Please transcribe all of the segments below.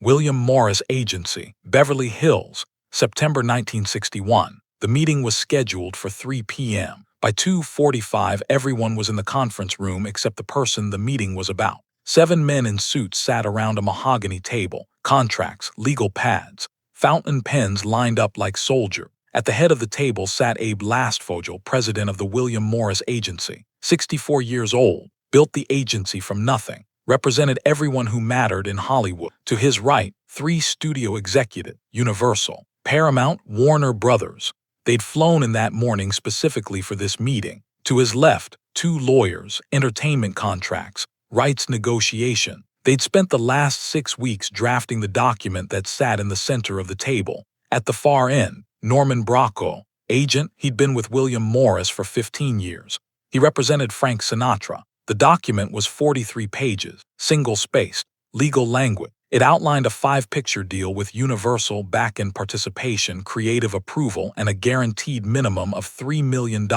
William Morris Agency, Beverly Hills, September 1961. The meeting was scheduled for 3 p.m. By 2:45, everyone was in the conference room except the person the meeting was about. 7 men in suits sat around a mahogany table, contracts, legal pads, fountain pens lined up like soldiers. At the head of the table sat Abe Lastfogel, president of the William Morris Agency. 64 years old, built the agency from nothing, represented everyone who mattered in Hollywood. To his right, 3 studio executives, Universal, Paramount, Warner Brothers. They'd flown in that morning specifically for this meeting. To his left, 2 lawyers, entertainment contracts, rights negotiation. They'd spent the last 6 weeks drafting the document that sat in the center of the table. At the far end, Norman Bracco, agent. He'd been with William Morris for 15 years. He represented Frank Sinatra. The document was 43 pages, single-spaced, legal language. It outlined a 5-picture deal with Universal back-end participation, creative approval, and a guaranteed minimum of $3 million.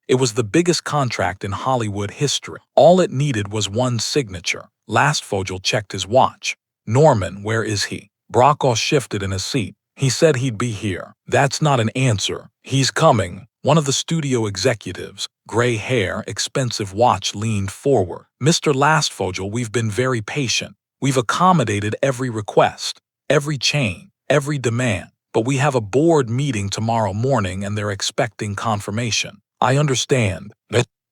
It was the biggest contract in Hollywood history. All it needed was one signature. Lastfogel checked his watch. Norman, where is he? Bracco shifted in his seat. He said he'd be here. That's not an answer. He's coming. One of the studio executives, gray hair, expensive watch, leaned forward. Mr. Lastfogel, we've been very patient. We've accommodated every request, every chain, every demand. But we have a board meeting tomorrow morning and they're expecting confirmation. I understand.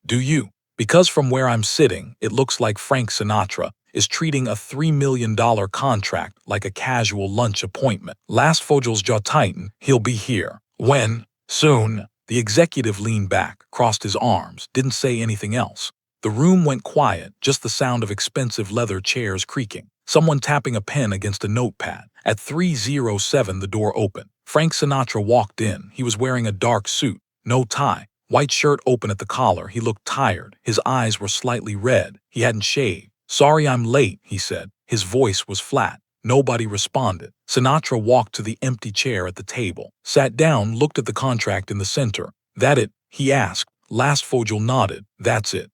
Do you? Because from where I'm sitting, it looks like Frank Sinatra is treating a $3 million contract like a casual lunch appointment. Lastfogel's jaw tightened. He'll be here. When? Soon. The executive leaned back, crossed his arms, didn't say anything else. The room went quiet, just the sound of expensive leather chairs creaking, someone tapping a pen against a notepad. At 3:07, the door opened. Frank Sinatra walked in. He was wearing a dark suit, no tie, white shirt open at the collar. He looked tired. His eyes were slightly red. He hadn't shaved. Sorry I'm late, he said. His voice was flat. Nobody responded. Sinatra walked to the empty chair at the table, sat down, looked at the contract in the center. That it? He asked. Lastfogel nodded. That's it.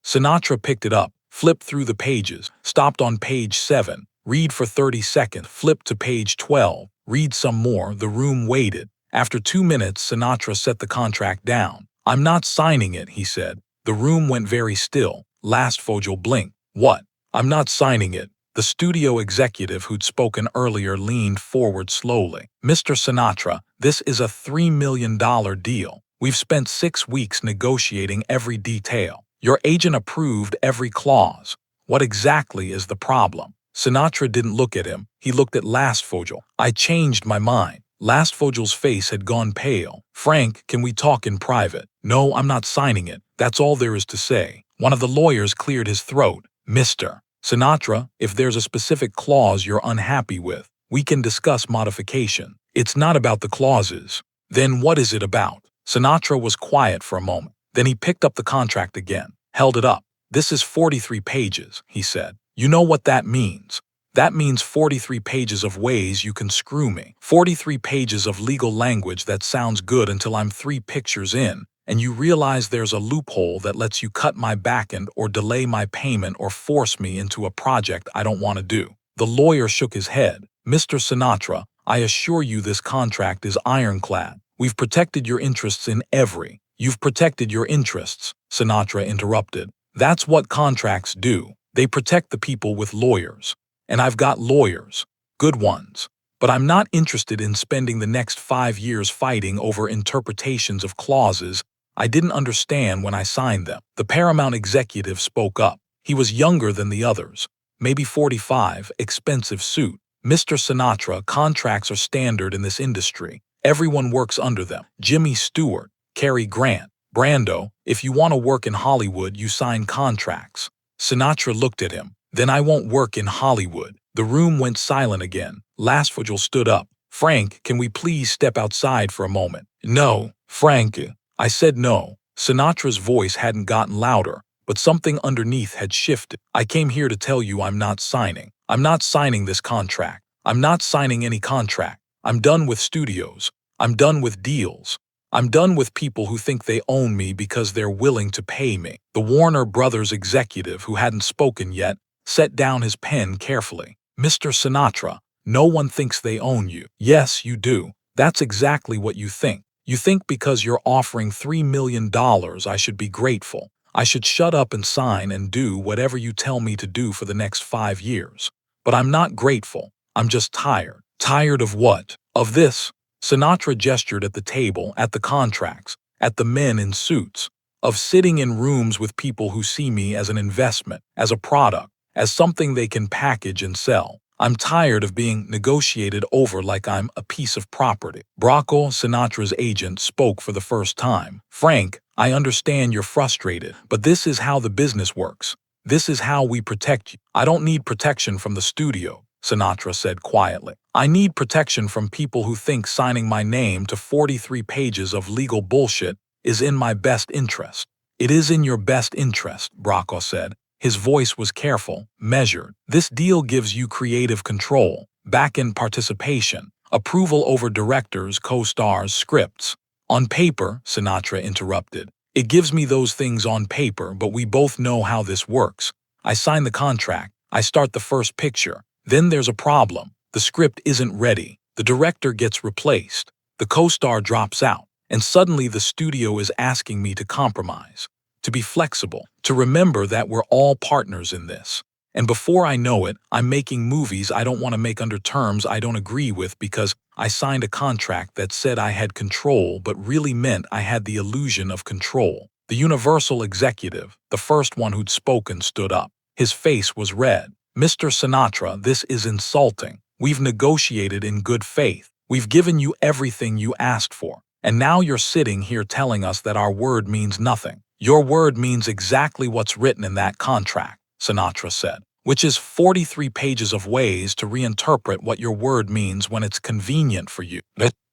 Sinatra picked it up, flipped through the pages, stopped on page 7, read for 30 seconds, flipped to page 12, read some more. The room waited. After 2 minutes, Sinatra set the contract down. I'm not signing it, he said. The room went very still. Lastfogel blinked. What? I'm not signing it. The studio executive who'd spoken earlier leaned forward slowly. Mr. Sinatra, this is a $3 million deal. We've spent 6 weeks negotiating every detail. Your agent approved every clause. What exactly is the problem? Sinatra didn't look at him. He looked at Lastfogel. I changed my mind. Lastfogel's face had gone pale. Frank, can we talk in private? No, I'm not signing it. That's all there is to say. One of the lawyers cleared his throat. Mr. Sinatra, if there's a specific clause you're unhappy with, we can discuss modification. It's not about the clauses. Then what is it about? Sinatra was quiet for a moment. Then he picked up the contract again, held it up. This is 43 pages, he said. You know what that means? That means 43 pages of ways you can screw me. 43 pages of legal language that sounds good until I'm 3 pictures in, and you realize there's a loophole that lets you cut my backend or delay my payment or force me into a project I don't want to do. The lawyer shook his head. Mr. Sinatra, I assure you this contract is ironclad. We've protected your interests in every. You've protected your interests, Sinatra interrupted. That's what contracts do. They protect the people with lawyers. And I've got lawyers. Good ones. But I'm not interested in spending the next 5 years fighting over interpretations of clauses I didn't understand when I signed them. The Paramount executive spoke up. He was younger than the others. Maybe 45, expensive suit. Mr. Sinatra, contracts are standard in this industry. Everyone works under them. Jimmy Stewart, Cary Grant, Brando, if you want to work in Hollywood, you sign contracts. Sinatra looked at him. Then I won't work in Hollywood. The room went silent again. Lastfogel stood up. Frank, can we please step outside for a moment? No, Frank. I said no. Sinatra's voice hadn't gotten louder, but something underneath had shifted. I came here to tell you I'm not signing. I'm not signing this contract. I'm not signing any contract. I'm done with studios. I'm done with deals. I'm done with people who think they own me because they're willing to pay me. The Warner Brothers executive, who hadn't spoken yet, set down his pen carefully. Mr. Sinatra, no one thinks they own you. Yes, you do. That's exactly what you think. You think because you're offering $3 million I should be grateful. I should shut up and sign and do whatever you tell me to do for the next 5 years. But I'm not grateful. I'm just tired. Tired of what? Of this. Sinatra gestured at the table, at the contracts, at the men in suits. Of sitting in rooms with people who see me as an investment, as a product, as something they can package and sell. I'm tired of being negotiated over like I'm a piece of property. Bracco, Sinatra's agent, spoke for the first time. Frank, I understand you're frustrated, but this is how the business works. This is how we protect you. I don't need protection from the studio, Sinatra said quietly. I need protection from people who think signing my name to 43 pages of legal bullshit is in my best interest. It is in your best interest, Bracco said. His voice was careful, measured. This deal gives you creative control, back-end participation, approval over directors, co-stars, scripts. On paper, Sinatra interrupted. It gives me those things on paper, but we both know how this works. I sign the contract. I start the first picture. Then there's a problem. The script isn't ready. The director gets replaced. The co-star drops out. And suddenly the studio is asking me to compromise, to be flexible, to remember that we're all partners in this. And before I know it, I'm making movies I don't want to make under terms I don't agree with because I signed a contract that said I had control but really meant I had the illusion of control. The Universal executive, the first one who'd spoken, stood up. His face was red. Mr. Sinatra, this is insulting. We've negotiated in good faith. We've given you everything you asked for. And now you're sitting here telling us that our word means nothing. Your word means exactly what's written in that contract, Sinatra said, which is 43 pages of ways to reinterpret what your word means when it's convenient for you.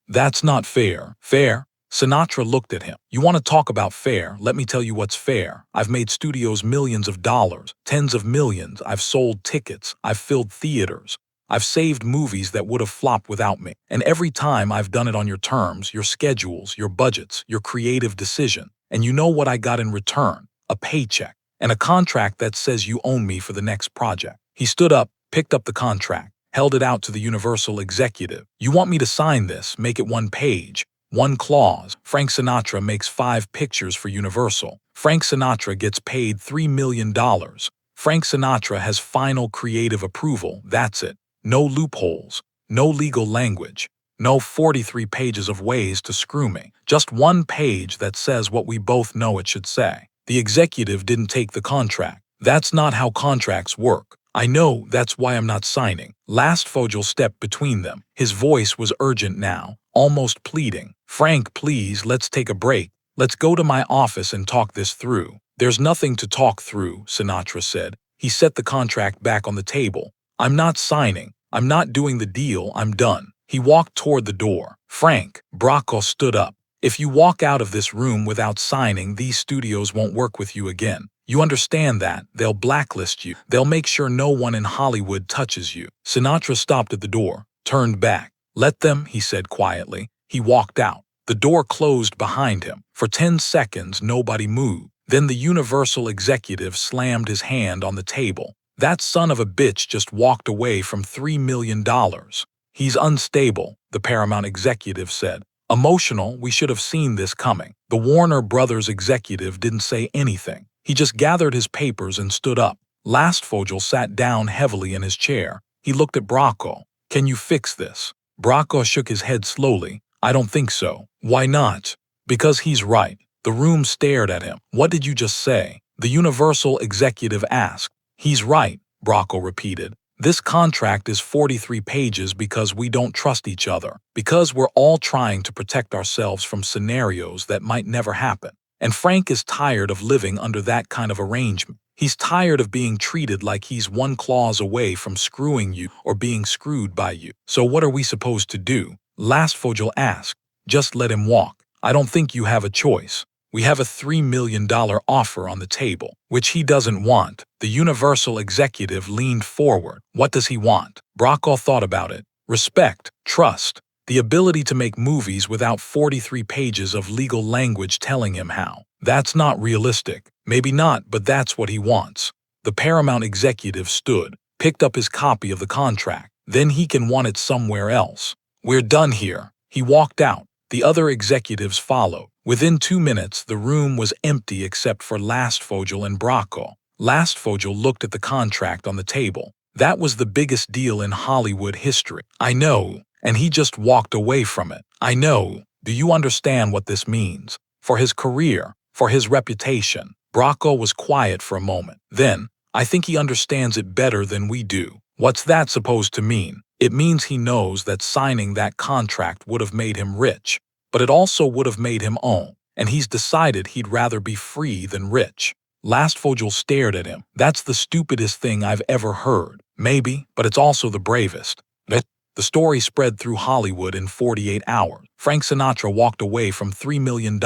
That's not fair. Fair? Sinatra looked at him. You want to talk about fair? Let me tell you what's fair. I've made studios millions of dollars, tens of millions. I've sold tickets. I've filled theaters. I've saved movies that would have flopped without me. And every time I've done it on your terms, your schedules, your budgets, your creative decision. And you know what I got in return? A paycheck. And a contract that says you own me for the next project. He stood up, picked up the contract, held it out to the Universal executive. You want me to sign this, make it one page, one clause. Frank Sinatra makes 5 pictures for Universal. Frank Sinatra gets paid $3 million. Frank Sinatra has final creative approval. That's it. No loopholes, no legal language, no 43 pages of ways to screw me. Just one page that says what we both know it should say. The executive didn't take the contract. That's not how contracts work. I know, that's why I'm not signing. Last Fogel stepped between them. His voice was urgent now, almost pleading. Frank, please, let's take a break. Let's go to my office and talk this through. There's nothing to talk through, Sinatra said. He set the contract back on the table. I'm not signing. I'm not doing the deal. I'm done. He walked toward the door. Frank, Bracco stood up. If you walk out of this room without signing, these studios won't work with you again. You understand that? They'll blacklist you. They'll make sure no one in Hollywood touches you. Sinatra stopped at the door, turned back. Let them, he said quietly. He walked out. The door closed behind him. For 10 seconds, nobody moved. Then the Universal executive slammed his hand on the table. That son of a bitch just walked away from $3 million. He's unstable, the Paramount executive said. Emotional, we should have seen this coming. The Warner Brothers executive didn't say anything. He just gathered his papers and stood up. Last Fogel sat down heavily in his chair. He looked at Bracco. Can you fix this? Bracco shook his head slowly. I don't think so. Why not? Because he's right. The room stared at him. What did you just say? The Universal executive asked. He's right, Bracco repeated. This contract is 43 pages because we don't trust each other, because we're all trying to protect ourselves from scenarios that might never happen. And Frank is tired of living under that kind of arrangement. He's tired of being treated like he's one clause away from screwing you or being screwed by you. So what are we supposed to do? Last Fogel asked. Just let him walk. I don't think you have a choice. We have a $3 million offer on the table, which he doesn't want. The Universal executive leaned forward. What does he want? Bracco thought about it. Respect, trust, the ability to make movies without 43 pages of legal language telling him how. That's not realistic. Maybe not, but that's what he wants. The Paramount executive stood. picked up his copy of the contract. Then he can want it somewhere else. We're done here. He walked out. The other executives followed. Within 2 minutes, the room was empty except for Lastfogel and Bracco. Lastfogel looked at the contract on the table. That was the biggest deal in Hollywood history. I know. And he just walked away from it. I know. Do you understand what this means? For his career, for his reputation. Bracco was quiet for a moment. Then, I think he understands it better than we do. What's that supposed to mean? It means he knows that signing that contract would have made him rich, but it also would have made him own, and he's decided he'd rather be free than rich. Lastfogel stared at him. That's the stupidest thing I've ever heard. Maybe, but it's also the bravest. The story spread through Hollywood in 48 hours. Frank Sinatra walked away from $3 million.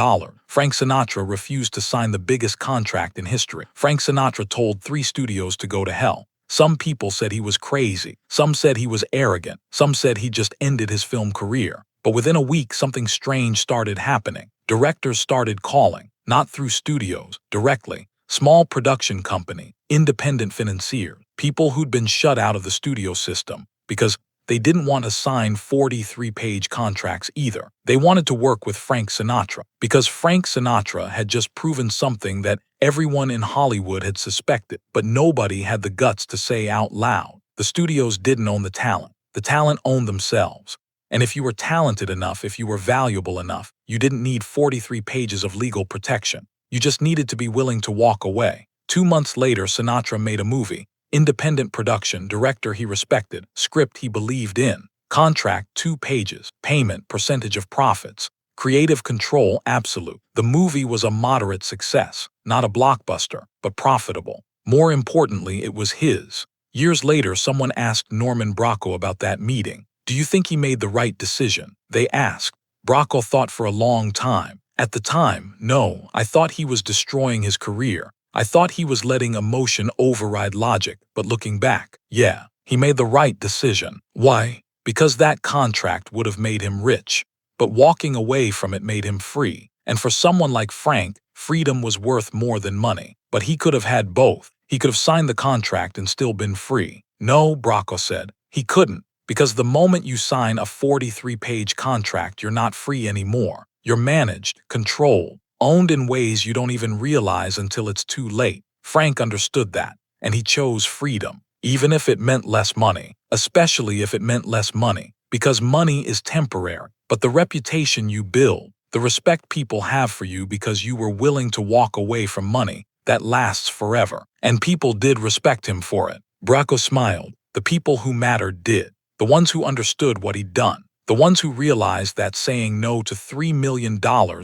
Frank Sinatra refused to sign the biggest contract in history. Frank Sinatra told 3 studios to go to hell. Some people said he was crazy. Some said he was arrogant. Some said he just ended his film career. But within a week, something strange started happening. Directors started calling, not through studios, directly. Small production company, independent financiers, people who'd been shut out of the studio system because they didn't want to sign 43-page contracts either. They wanted to work with Frank Sinatra because Frank Sinatra had just proven something that everyone in Hollywood had suspected, but nobody had the guts to say out loud. The studios didn't own the talent. The talent owned themselves. And if you were talented enough, if you were valuable enough, you didn't need 43 pages of legal protection. You just needed to be willing to walk away. 2 months later, Sinatra made a movie. Independent production, director he respected, script he believed in, contract 2 pages, payment, percentage of profits, creative control absolute. The movie was a moderate success, not a blockbuster, but profitable. More importantly, it was his. Years later, someone asked Norman Bracco about that meeting. Do you think he made the right decision? They asked. Bracco thought for a long time. At the time, no, I thought he was destroying his career. I thought he was letting emotion override logic, but looking back, yeah, he made the right decision. Why? Because that contract would have made him rich, but walking away from it made him free. And for someone like Frank, freedom was worth more than money. But he could have had both. He could have signed the contract and still been free. No, Bracco said, he couldn't, because the moment you sign a 43-page contract, you're not free anymore. You're managed, controlled, owned in ways you don't even realize until it's too late. Frank understood that, and he chose freedom, even if it meant less money, especially if it meant less money, because money is temporary. But the reputation you build, the respect people have for you because you were willing to walk away from money, that lasts forever. And people did respect him for it. Bracco smiled. The people who mattered did. The ones who understood what he'd done. The ones who realized that saying no to $3 million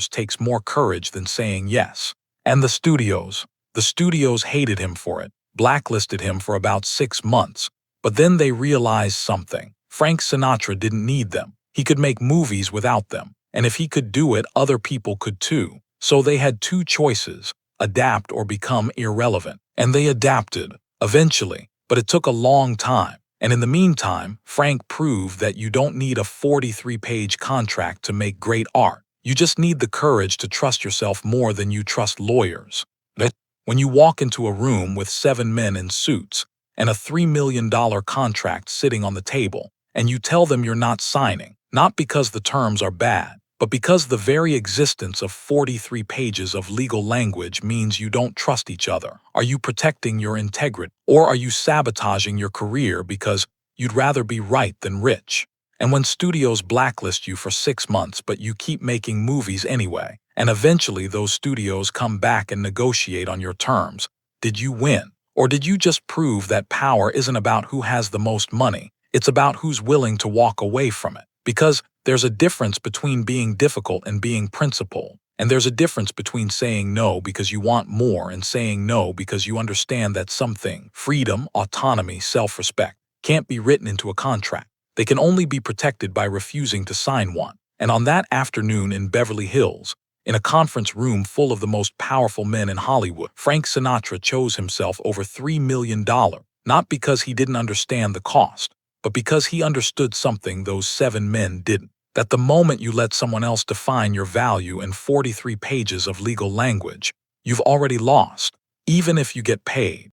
takes more courage than saying yes. And the studios hated him for it, blacklisted him for about 6 months. But then they realized something. Frank Sinatra didn't need them. He could make movies without them. And if he could do it, other people could too. So they had 2 choices, adapt or become irrelevant. And they adapted, eventually, but it took a long time. And in the meantime, Frank proved that you don't need a 43-page contract to make great art. You just need the courage to trust yourself more than you trust lawyers. When you walk into a room with 7 men in suits and a $3 million contract sitting on the table, and you tell them you're not signing, not because the terms are bad, but because the very existence of 43 pages of legal language means you don't trust each other. Are you protecting your integrity, or are you sabotaging your career because you'd rather be right than rich? And when studios blacklist you for 6 months but you keep making movies anyway, and eventually those studios come back and negotiate on your terms, did you win? Or did you just prove that power isn't about who has the most money, it's about who's willing to walk away from it? Because there's a difference between being difficult and being principled. And there's a difference between saying no because you want more and saying no because you understand that something, freedom, autonomy, self-respect, can't be written into a contract. They can only be protected by refusing to sign one. And on that afternoon in Beverly Hills, in a conference room full of the most powerful men in Hollywood, Frank Sinatra chose himself over $3 million, not because he didn't understand the cost, but because he understood something those 7 men didn't. That the moment you let someone else define your value in 43 pages of legal language, you've already lost, even if you get paid.